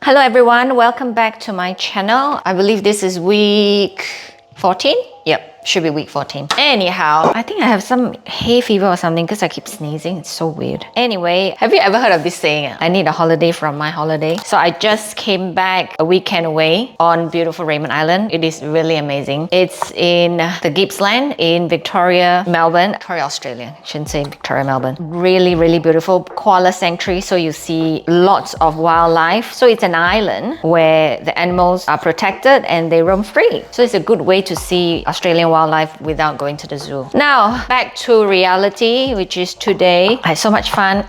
Hello everyone, welcome back to my channel. I believe this is week 14? Yep, should be week 14. Anyhow, I think I have some hay fever or something because I keep sneezing. It's so weird. Anyway, have you ever heard of this saying? I need a holiday from my holiday. So I just came back a weekend away on beautiful Raymond Island. It is really amazing. It's in the Gippsland in Victoria, Melbourne. Victoria, Australia. Shouldn't say Victoria, Melbourne. Really, really beautiful. Koala sanctuary. So you see lots of wildlife. So it's an island where the animals are protected and they roam free. So it's a good way to see Australian wildlife without going to the zoo. Now, back to reality, which is today. I had so much fun.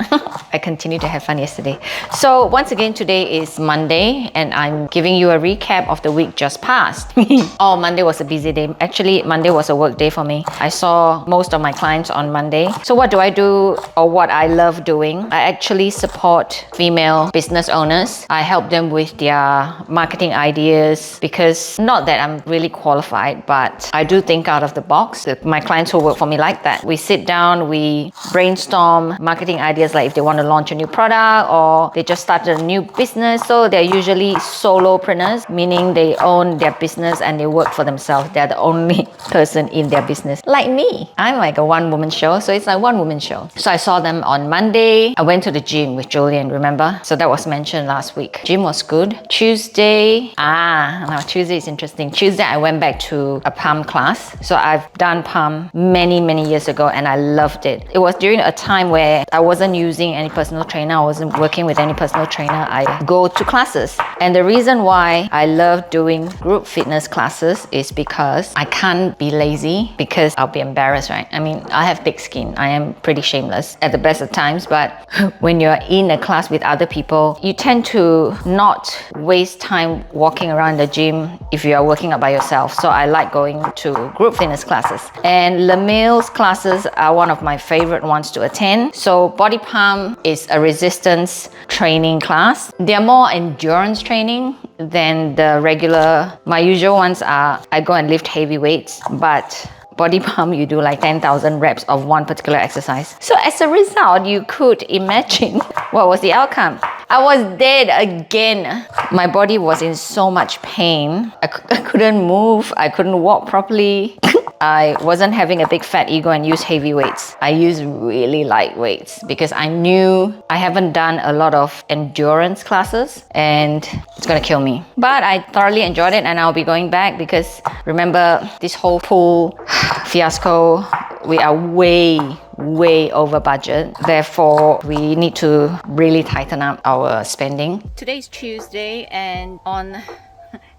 I continued to have fun yesterday. So once again, today is Monday and I'm giving you a recap of the week just passed. Oh, Monday was a busy day. Actually, Monday was a work day for me. I saw most of my clients on Monday. So what do I do or what I love doing? I actually support female business owners. I help them with their marketing ideas because not that I'm really qualified, but I do think out of the box. My clients who work for me like that. We sit down, we brainstorm marketing ideas, like if they want to launch a new product or they just started a new business. So they're usually solopreneurs, meaning they own their business and they work for themselves. They're the only person in their business. Like me. I'm like a one-woman show, so it's like one-woman show. So I saw them on Monday. I went to the gym with Julian, remember? So that was mentioned last week. Gym was good. Tuesday, now Tuesday is interesting. Tuesday I went back to a palm class. So I've done palm many years ago and I loved it. It was during a time where I wasn't using any personal trainer. I wasn't working with any personal trainer. I go to classes. And the reason why I love doing group fitness classes is because I can't be lazy because I'll be embarrassed, right? I mean, I have thick skin. I am pretty shameless at the best of times, but when you're in a class with other people, you tend to not waste time walking around the gym if you are working out by yourself. So I like going to group fitness classes. And Lemil's classes are one of my favorite ones to attend. So Body Pump is a resistance training class. They're more endurance training than the regular. My usual ones are I go and lift heavy weights, but Body Pump, you do like 10,000 reps of one particular exercise. So as a result, you could imagine what was the outcome. I was dead again. My body was in so much pain. I couldn't move. I couldn't walk properly. I wasn't having a big fat ego and use heavy weights. I used really light weights because I knew I haven't done a lot of endurance classes and it's gonna kill me. But I thoroughly enjoyed it and I'll be going back because remember this whole pool fiasco, we are way over budget. Therefore, we need to really tighten up our spending. Today's Tuesday and on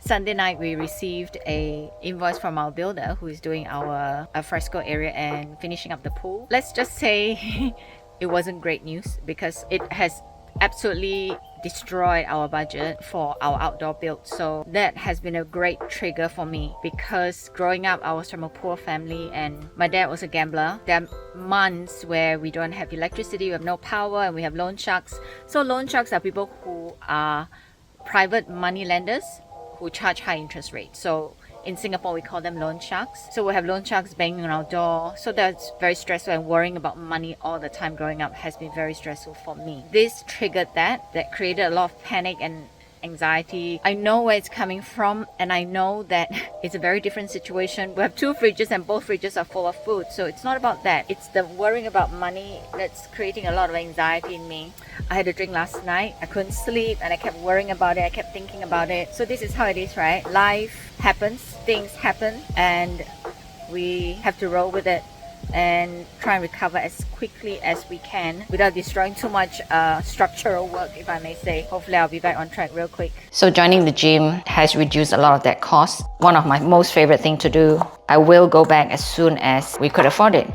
Sunday night, we received a invoice from our builder who is doing our fresco area and finishing up the pool. Let's just say it wasn't great news because it has absolutely destroyed our budget for our outdoor build. So that has been a great trigger for me because growing up I was from a poor family and my dad was a gambler. There are months where we don't have electricity, we have no power, and we have loan sharks. So loan sharks are people who are private money lenders who charge high interest rates. So in Singapore, we call them loan sharks. So we have loan sharks banging on our door. So that's very stressful, and worrying about money all the time growing up has been very stressful for me. This triggered that created a lot of panic and anxiety. I know where it's coming from and I know that it's a very different situation. We have 2 fridges and both fridges are full of food. So it's not about that. It's the worrying about money that's creating a lot of anxiety in me. I had a drink last night. I couldn't sleep and I kept worrying about it. I kept thinking about it. So this is how it is, right? Life happens, things happen, and we have to roll with it and try and recover as quickly as we can without destroying too much structural work, if I may say. Hopefully I'll be back on track real quick. So joining the gym has reduced a lot of that cost. One of my most favorite things to do. I will go back as soon as we could afford it.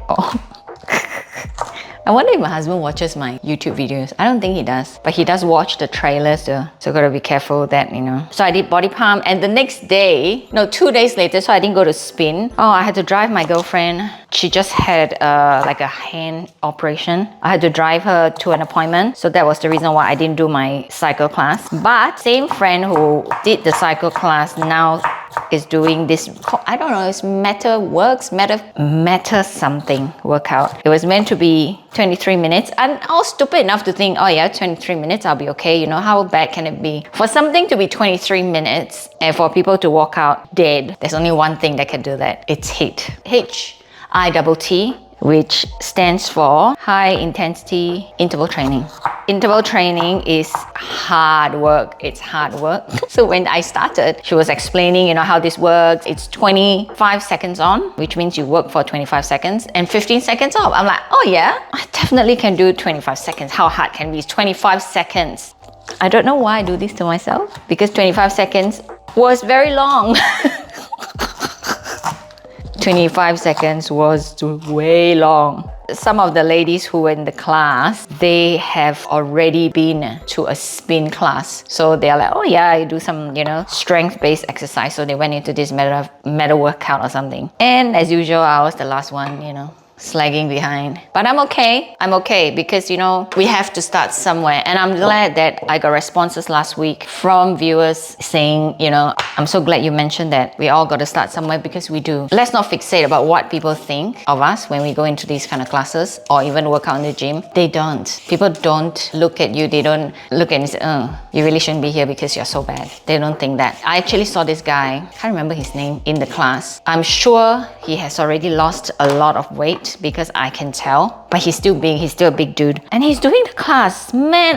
I wonder if my husband watches my YouTube videos. I don't think he does, but he does watch the trailers though. So gotta be careful that, you know. So I did Body Pump and the next day, no, 2 days later, so I didn't go to spin. Oh, I had to drive my girlfriend. She just had like a hand operation. I had to drive her to an appointment. So that was the reason why I didn't do my cycle class. But same friend who did the cycle class now is doing this, I don't know, it's meta something workout. It was meant to be 23 minutes and I was stupid enough to think, oh yeah, 23 minutes, I'll be okay. You know, how bad can it be? For something to be 23 minutes and for people to walk out dead, there's only one thing that can do that. It's HIIT. HIIT, which stands for high intensity interval training. Interval training is hard work. It's hard work. So when I started, she was explaining, you know, how this works. It's 25 seconds on, which means you work for 25 seconds and 15 seconds off. I'm like, oh yeah, I definitely can do 25 seconds. How hard can it be? It's 25 seconds. I don't know why I do this to myself, because 25 seconds was very long. 25 seconds was way long. Some of the ladies who were in the class, they have already been to a spin class. So they're like, oh yeah, I do some, you know, strength-based exercise. So they went into this meta workout or something. And as usual, I was the last one, you know, slagging behind. But I'm okay. I'm okay because, you know, we have to start somewhere. And I'm glad that I got responses last week from viewers saying, you know, I'm so glad you mentioned that we all got to start somewhere, because we do. Let's not fixate about what people think of us when we go into these kind of classes or even work out in the gym. They don't. People don't look at you. They don't look at you and say, oh, you really shouldn't be here because you're so bad. They don't think that. I actually saw this guy, I can't remember his name, in the class. I'm sure he has already lost a lot of weight because I can tell, but he's still big. He's still a big dude. And he's doing the class. Man,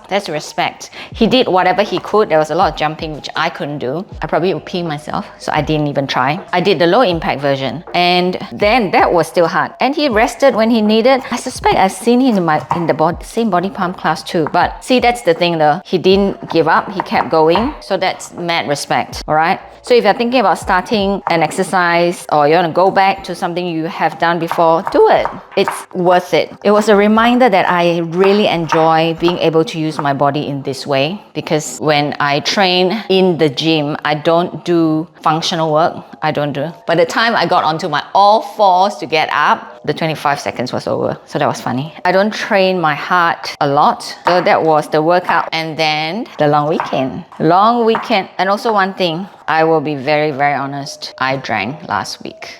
that's respect. He did whatever he could. There was a lot of jumping, which I couldn't do. I probably would pee myself, so I didn't even try. I did the low impact version, and then that was still hard. And he rested when he needed. I suspect I've seen him in the same body pump class too. But see, that's the thing though. He didn't give up. He kept going. So that's mad respect. All right. So if you're thinking about starting an exercise or you want to go back to something you have done before, do it. It's worth it. It was a reminder that I really enjoy being able to use my body in this way, because when I train in the gym, I don't do functional work. I don't do. By the time I got onto my all fours to get up, the 25 seconds was over. So that was funny. I don't train my heart a lot. So that was the workout. And then the long weekend. And also one thing, I will be very, very honest. I drank last week.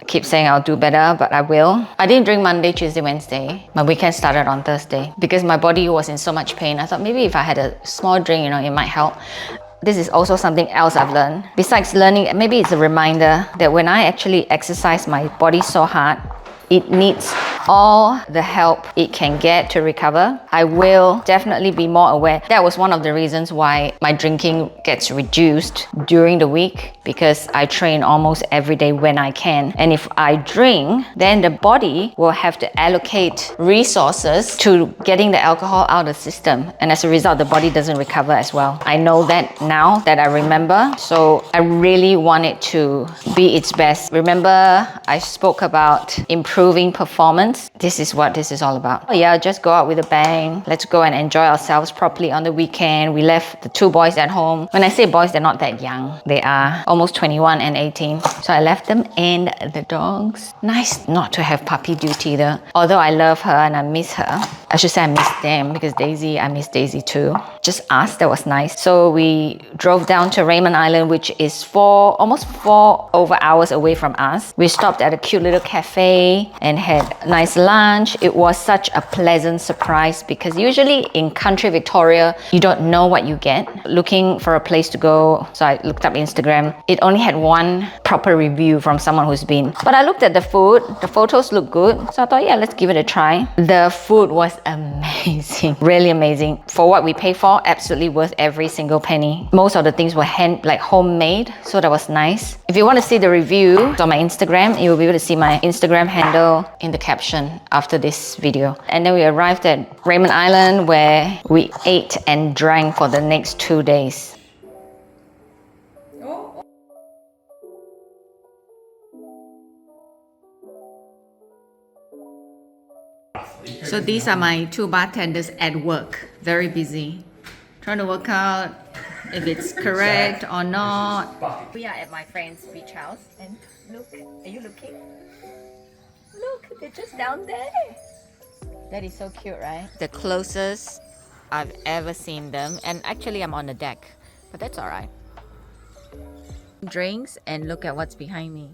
Keep saying I'll do better, but I will. I didn't drink Monday, Tuesday, Wednesday. My weekend started on Thursday because my body was in so much pain. I thought maybe if I had a small drink, you know, it might help. This is also something else I've learned. Besides learning, maybe it's a reminder that when I actually exercise my body so hard, it needs all the help it can get to recover. I will definitely be more aware. That was one of the reasons why my drinking gets reduced during the week, because I train almost every day when I can. And if I drink, then the body will have to allocate resources to getting the alcohol out of the system. And as a result, the body doesn't recover as well. I know that now that I remember. So I really want it to be its best. Remember, I spoke about improving performance. This is what this is all about. Oh yeah, just go out with a bang. Let's go and enjoy ourselves properly on the weekend. We left the two boys at home. When I say boys, they're not that young. They are almost 21 and 18. So I left them and the dogs. Nice not to have puppy duty though. Although I love her and I miss her. I should say I miss them, because I miss Daisy too. Just us, that was nice. So we drove down to Raymond Island, which is almost 4 hours away from us. We stopped at a cute little cafe and had a nice lunch. It was such a pleasant surprise, because usually in country Victoria, you don't know what you get. Looking for a place to go, so I looked up Instagram. It only had one proper review from someone who's been. But I looked at the food, the photos looked good. So I thought, yeah, let's give it a try. The food was amazing, really amazing. For what we pay for, absolutely worth every single penny. Most of the things were homemade, so that was nice. If you want to see the review on my Instagram, you will be able to see my Instagram handle in the caption after this video. And then we arrived at Raymond Island, where we ate and drank for the next 2 days. So these are my two bartenders at work, very busy, trying to work out if it's correct or not. We are at my friend's beach house, and look, are you looking? Look, they're just down there. That is so cute, right? The closest I've ever seen them, and actually I'm on the deck, but that's all right. drinks, and look at what's behind me.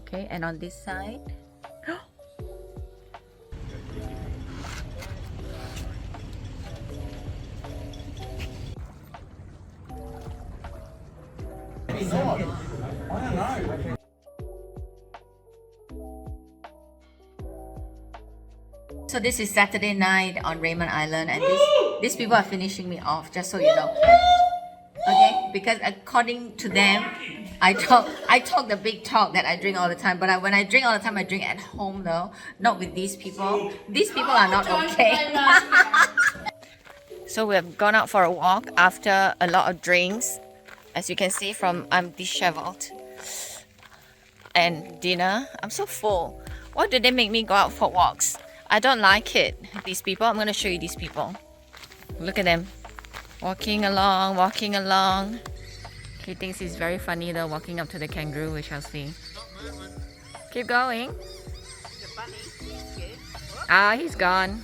Okay, and on this side, so this is Saturday night on Raymond Island, and these people are finishing me off, just so you know. Okay, because according to them, I talk the big talk that I drink all the time, but when I drink all the time, I drink at home though, not with these people. These people are not okay. So we have gone out for a walk after a lot of drinks. As you can see from I'm disheveled. And dinner, I'm so full. Why do they make me go out for walks? I don't like it. These people, I'm going to show you these people. Look at them. Walking along, walking along. He thinks he's very funny though, walking up to the kangaroo, we shall see. Keep going. Ah, he's gone.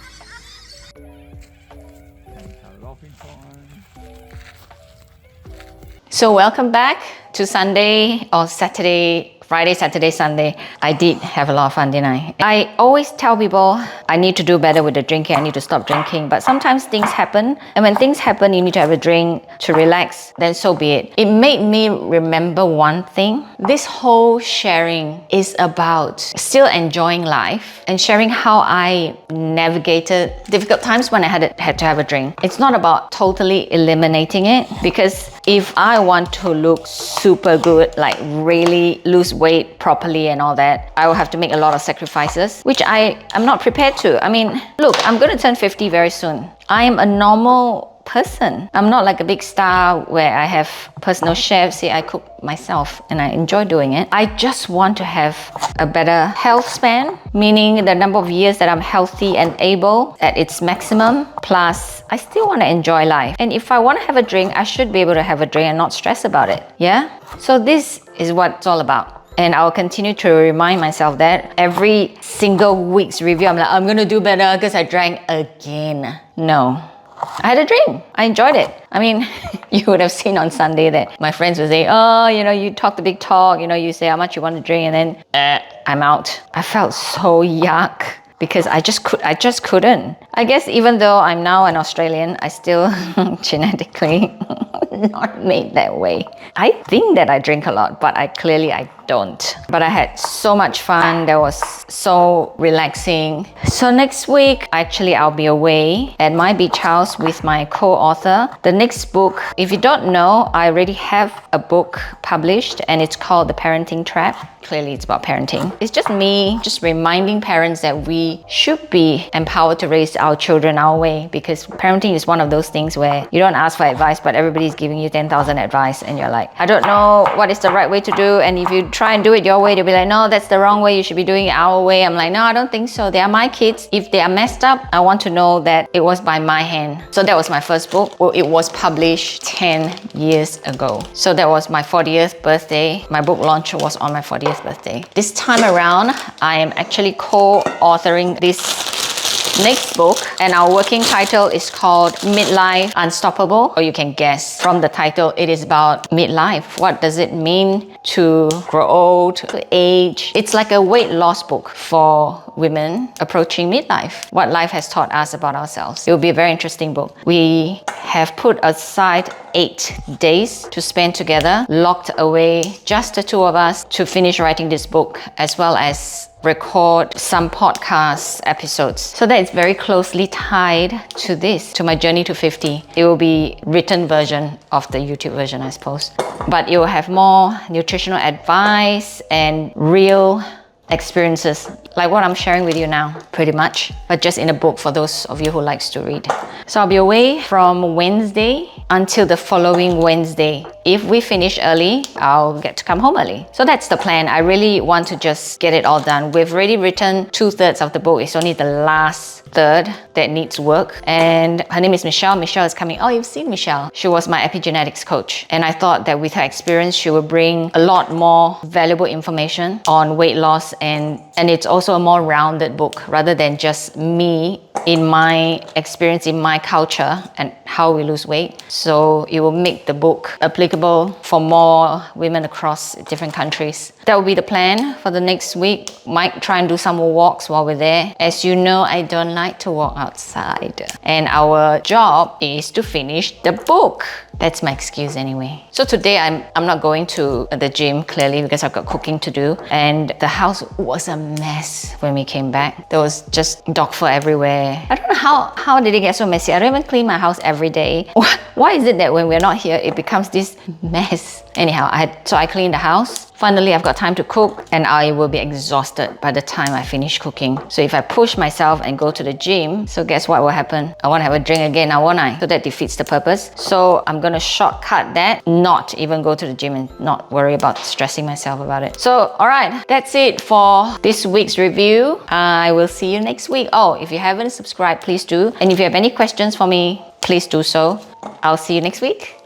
So welcome back to Sunday or Saturday, Friday, Saturday, Sunday. I did have a lot of fun, didn't I? I always tell people I need to do better with the drinking. I need to stop drinking. But sometimes things happen. And when things happen, you need to have a drink to relax. Then so be it. It made me remember one thing. This whole sharing is about still enjoying life and sharing how I navigated difficult times when I had to have a drink. It's not about totally eliminating it, because if I want to look super good, like really lose weight properly and all that, I will have to make a lot of sacrifices, which I am not prepared to. I mean, look, I'm going to turn 50 very soon. I am a normal person. I'm not like a big star where I have personal chefs. See, I cook myself and I enjoy doing it. I just want to have a better health span, meaning the number of years that I'm healthy and able at its maximum. Plus, I still want to enjoy life. And if I want to have a drink, I should be able to have a drink and not stress about it. Yeah? So this is what it's all about. And I'll continue to remind myself that every single week's review, I'm like, I'm going to do better because I drank again. No. I had a drink. I enjoyed it. I mean, you would have seen on Sunday that my friends would say, oh, you talk the big talk, you say how much you want to drink, and then I'm out. I felt so yuck because I just couldn't. I guess even though I'm now an Australian, I still genetically not made that way. I think that I drink a lot, but I don't. But I had so much fun. That was so relaxing. So next week, actually, I'll be away at my beach house with my co-author. The next book, if you don't know, I already have a book published and it's called The Parenting Trap. Clearly, it's about parenting. It's just me just reminding parents that we should be empowered to raise our children our way, because parenting is one of those things where you don't ask for advice, but everybody's giving you 10,000 advice and you're like, I don't know what is the right way to do. And if you try and do it your way, they'll be like, no, that's the wrong way. You should be doing it our way. I'm like, no, I don't think so. They are my kids. If they are messed up, I want to know that it was by my hand. So that was my first book. Well, it was published 10 years ago. So that was my 40th birthday. My book launch was on my 40th birthday. This time around, I am actually co-authoring this next book, and our working title is called Midlife Unstoppable. Or you can guess from the title, it is about midlife. What does it mean to grow old, to age? It's like a weight loss book for women approaching midlife. What life has taught us about ourselves. It will be a very interesting book. We have put aside 8 days to spend together, locked away, just the two of us, to finish writing this book, as well as record some podcast episodes. So that is very closely tied to this, to my journey to 50. It will be written version of the YouTube version, I suppose. But it will have more nutritional advice and real experiences like what I'm sharing with you now, pretty much, but just in a book for those of you who likes to read. So I'll be away from Wednesday until the following Wednesday. If we finish early, I'll get to come home early. So that's the plan. I really want to just get it all done. We've already written 2/3 of the book. It's only the last third that needs work. And her name is Michelle. Michelle is coming. Oh, you've seen Michelle. She was my epigenetics coach. And I thought that with her experience, she would bring a lot more valuable information on weight loss, and it's also a more rounded book rather than just me in my experience, in my culture and how we lose weight. So it will make the book applicable applicable for more women across different countries. That will be the plan for the next week. Might try and do some more walks while we're there. As you know, I don't like to walk outside. And our job is to finish the book. That's my excuse anyway. So today I'm not going to the gym clearly because I've got cooking to do. And the house was a mess when we came back. There was just dog fur everywhere. I don't know how did it get so messy. I don't even clean my house every day. Why is it that when we're not here, it becomes this mess? Anyhow, I cleaned the house. Finally, I've got time to cook and I will be exhausted by the time I finish cooking. So if I push myself and go to the gym, so guess what will happen? I want to have a drink again now, won't I? So that defeats the purpose. So I'm going to shortcut that, not even go to the gym and not worry about stressing myself about it. So, all right, that's it for this week's review. I will see you next week. Oh, if you haven't subscribed, please do. And if you have any questions for me, please do so. I'll see you next week.